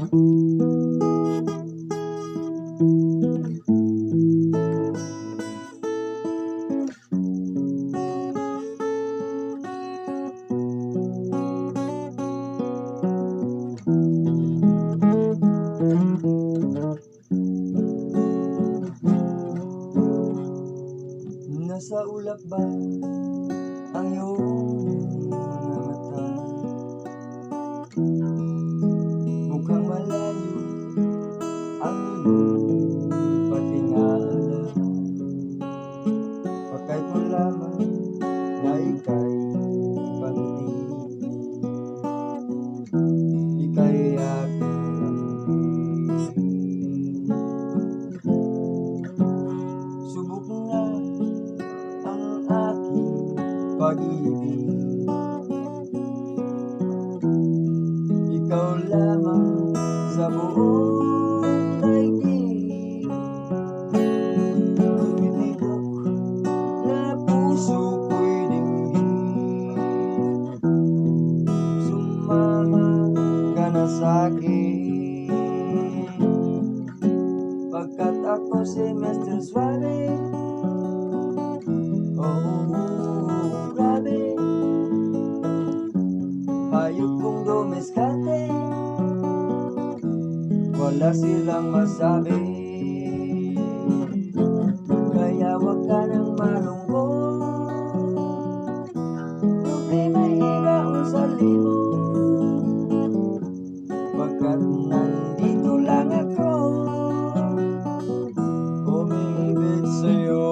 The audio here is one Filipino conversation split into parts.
Nasa ulap ba ang iyong mga mata? Mukhang malayo ang iyong patingala. Pagkat mo lamang na ika'y pangiti, ika'y aking lambing. Subok na ang aking pag-ibig, ikaw lamang sa buong daigdig. Tumitibok na puso ko'y dinggin, sumama ka na sa'kin, pagkat ako si Mr. Suave. Oh, grabe, hayop kong dumiskarte, wala silang masabi. Kaya wag ka nang malungkot, problema'y ibaon sa limot, pagkat nandito lang ako, umiibig sa'yo.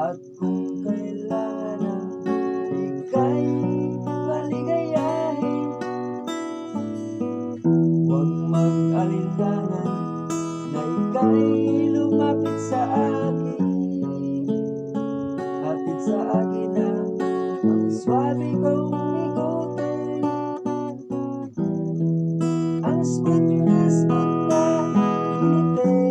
At kung kailangan na ika'y paligayahin, huwag mag-alinlangan na ika'y lumapit sa akin. Hatid sa akin na ang swabe kong igutin, ang smooth na ngiti,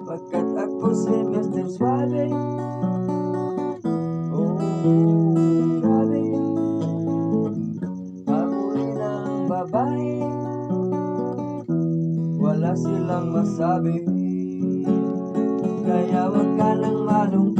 pagkat ako si Mr. Suave. Oh, grabe, habulin ng babae, wala silang masabi. Kaya wag ka nang malungkot,